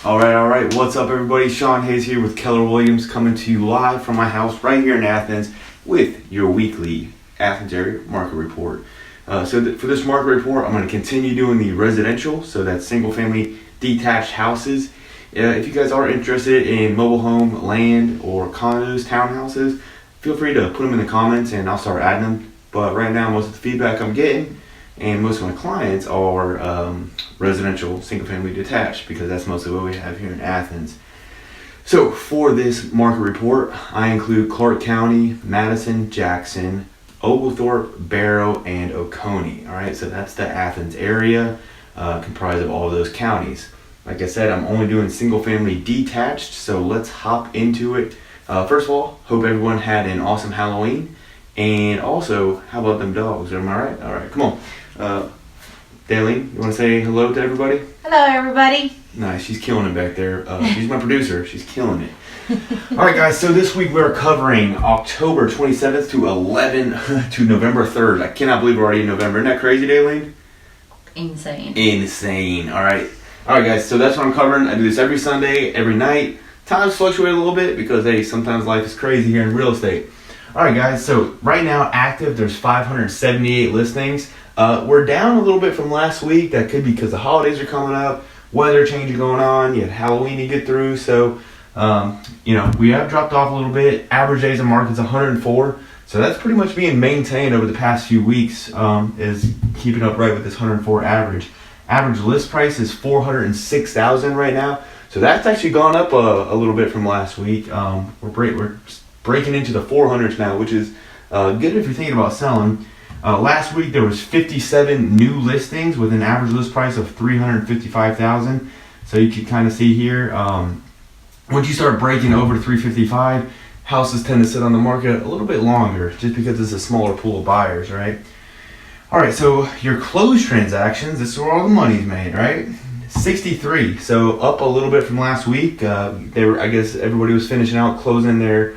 All right. What's up, everybody? Sean Hayes here with Keller Williams, coming to you live from my house right here in Athens with your weekly Athens area market report. For this market report, I'm going to continue doing the residential, so that's single-family detached houses. If you guys are interested in mobile home, land, or condos, townhouses, feel free to put them in the comments and I'll start adding them. But right now, most of the feedback I'm getting and most of my clients are residential, single-family detached, because that's mostly what we have here in Athens. So for this market report, I include Clark County, Madison, Jackson, Oglethorpe, Barrow, and Oconee. All right, so that's the Athens area, comprised of all of those counties. Like I said, I'm only doing single-family detached, so let's hop into it. First of all, hope everyone had an awesome Halloween. And also, how about them dogs? Am I right? All right, come on. Daleen, you want to say hello to everybody? Hello, everybody. Nice, she's killing it back there. She's my producer. She's killing it. All right, guys. So this week we're covering October 27th to November 3rd. I cannot believe we're already in November. Isn't that crazy, Daleen? Insane. All right, guys. So that's what I'm covering. I do this every Sunday, every night. Times fluctuate a little bit because sometimes life is crazy here in real estate. All right, guys. So right now, active, there's 578 listings. We're down a little bit from last week. That could be because the holidays are coming up, weather change going on, you had Halloween to get through. So, we have dropped off a little bit. Average days on market's 104. So that's pretty much being maintained over the past few weeks, is keeping up right with this 104 average. Average list price is $406,000 right now. So that's actually gone up a little bit from last week. We're breaking into the 400s now, which is good if you're thinking about selling. Last week there was 57 new listings with an average list price of $355,000. So you can kind of see here, once you start breaking over 355, houses tend to sit on the market a little bit longer, just because it's a smaller pool of buyers, right? All right, so your closed transactions, this is where all the money's made, right? 63, so up a little bit from last week. I guess everybody was finishing out closing their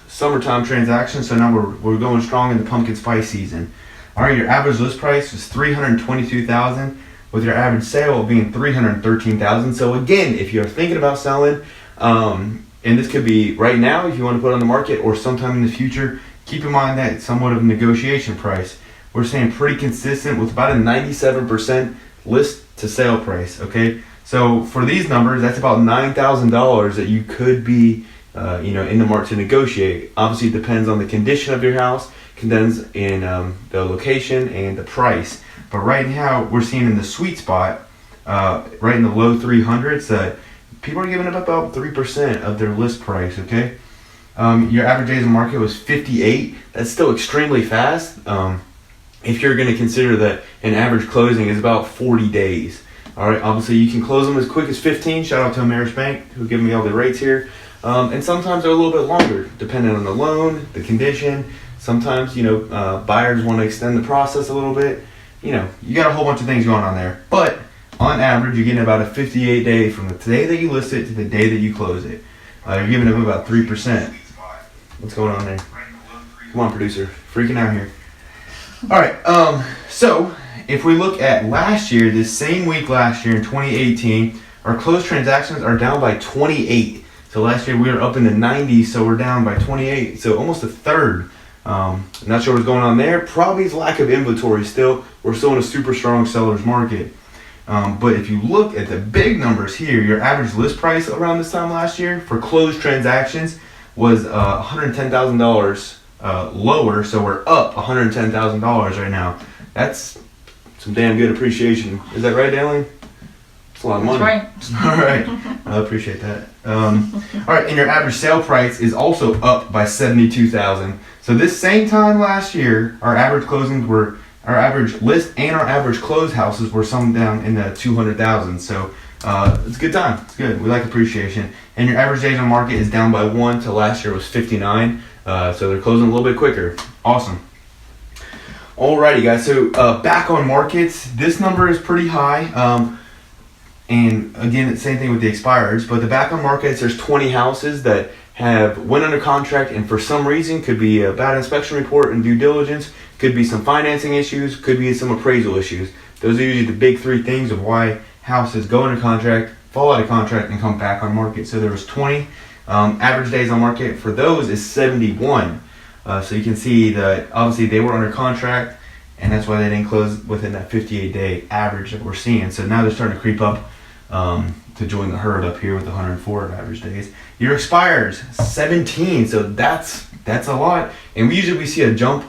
summertime transactions, so now we're going strong in the pumpkin spice season. All right, your average list price was $322,000, with your average sale being $313,000. So again, if you're thinking about selling, and this could be right now if you want to put it on the market, or sometime in the future, keep in mind that somewhat of a negotiation price. We're staying pretty consistent with about a 97% list to sale price. Okay, so for these numbers, that's about $9,000 that you could be in the market to negotiate. Obviously, it depends on the condition of your house, depends in the location and the price. But right now, we're seeing in the sweet spot, right in the low 300s, that people are giving up about 3% of their list price. Okay, your average days on market was 58. That's still extremely fast. If you're going to consider that an average closing is about 40 days. All right, obviously you can close them as quick as 15. Shout out to Ameris Bank, who give me all the rates here. And sometimes they're a little bit longer, depending on the loan, the condition. Sometimes, buyers want to extend the process a little bit. You got a whole bunch of things going on there. But on average, you're getting about a 58 day from the day that you list it to the day that you close it. You're giving them about 3%. What's going on there? Come on, producer. Freaking out here. All right. So if we look at last year, this same week last year in 2018, our closed transactions are down by 28. So last year we were up in the 90s, so we're down by 28, so almost a third. Not sure what's going on there. Probably is lack of inventory still. We're still in a super strong seller's market. But if you look at the big numbers here, your average list price around this time last year for closed transactions was $110,000 lower, so we're up $110,000 right now. That's some damn good appreciation. Is that right, Daleen? It's a lot of money. That's right. All right. I appreciate that. All right, and your average sale price is also up by $72,000. So this same time last year, our average list and our average closed houses were some down in the $200,000. So it's a good time. It's good. We like appreciation. And your average days on market is down by 1 to last year was 59. So they're closing a little bit quicker. Awesome. Alrighty, guys. So back on markets, this number is pretty high. And again, it's the same thing with the expireds, but the back on markets, there's 20 houses that went under contract, and for some reason, could be a bad inspection report and due diligence, could be some financing issues, could be some appraisal issues. Those are usually the big three things of why houses go under contract, fall out of contract and come back on market. So there was 20. Average days on market for those is 71. So you can see that obviously they were under contract, and that's why they didn't close within that 58-day average that we're seeing. So now they're starting to creep up to join the herd up here with 104 average days. Your expires 17, so that's a lot. And we see a jump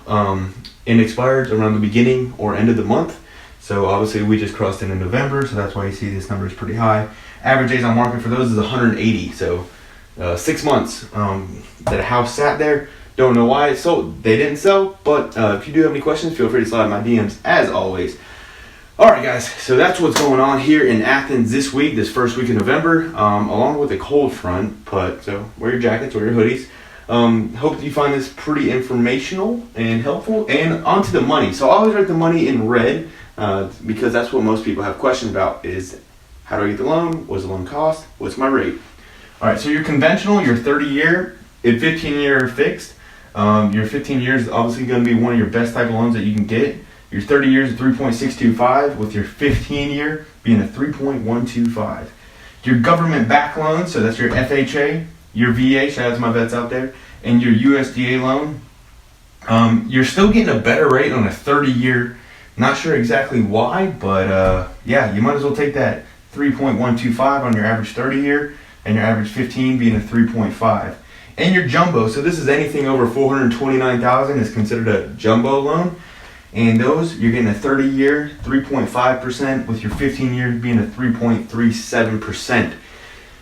in expires around the beginning or end of the month. So obviously we just crossed into November, so that's why you see this number is pretty high. Average days on market for those is 180. So 6 months that a house sat there. Don't know why it sold. They didn't sell, but if you do have any questions, feel free to slide in my DMs as always. Alright guys, so that's what's going on here in Athens this week, this first week of November, along with a cold front. But so wear your jackets, wear your hoodies. Hope that you find this pretty informational and helpful. And onto the money. So I always write the money in red because that's what most people have questions about is how do I get the loan? What does the loan cost? What's my rate? Alright, so your conventional, your 30-year, and 15-year fixed. Your 15 years is obviously going to be one of your best type of loans that you can get. Your 30 years is 3.625 with your 15-year being a 3.125. Your government-backed loan, so that's your FHA, your VA, shout out to my vets out there, and your USDA loan, you're still getting a better rate on a 30-year. Not sure exactly why, but yeah, you might as well take that 3.125 on your average 30-year and your average 15 being a 3.5. And your jumbo, so this is anything over $429,000 is considered a jumbo loan. And those, you're getting a 30-year, 3.5%, with your 15-year being a 3.37%.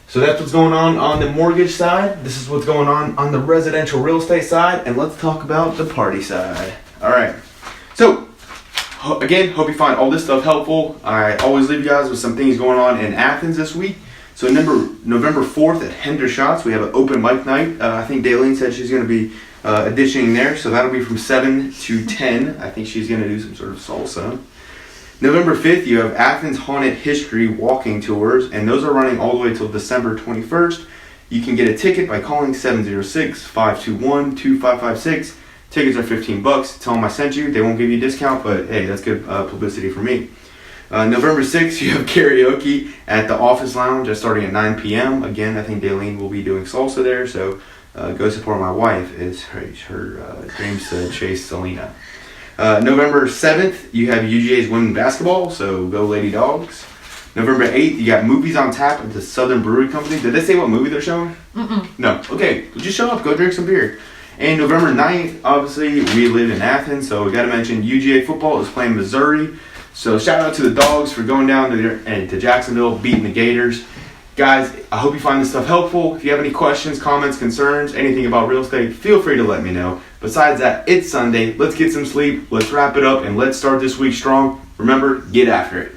So that's what's going on the mortgage side. This is what's going on the residential real estate side. And let's talk about the party side. All right. So, again, hope you find all this stuff helpful. I always leave you guys with some things going on in Athens this week. So November 4th at Hendershots, we have an open mic night. I think Daylene said she's going to be auditioning there, so that'll be from 7 to 10. I think she's going to do some sort of salsa. November 5th, you have Athens Haunted History walking tours, and those are running all the way till December 21st. You can get a ticket by calling 706-521-2556. Tickets are $15. Tell them I sent you. They won't give you a discount, but hey, that's good publicity for me. November 6th, you have karaoke at the Office Lounge. That's starting at 9 p.m. Again, I think Daylene will be doing salsa there, so go support my wife. It's her dreams to chase Selena. November 7th, you have UGA's women's basketball, so go Lady Dogs. November 8th, you got movies on tap at the Southern Brewery Company. Did they say what movie they're showing? No. Okay, just show up. Go drink some beer. And November 9th, obviously, we live in Athens, so we got to mention UGA football is playing Missouri. So shout out to the Dogs for going down to Jacksonville, beating the Gators. Guys, I hope you find this stuff helpful. If you have any questions, comments, concerns, anything about real estate, feel free to let me know. Besides that, it's Sunday. Let's get some sleep. Let's wrap it up, and let's start this week strong. Remember, get after it.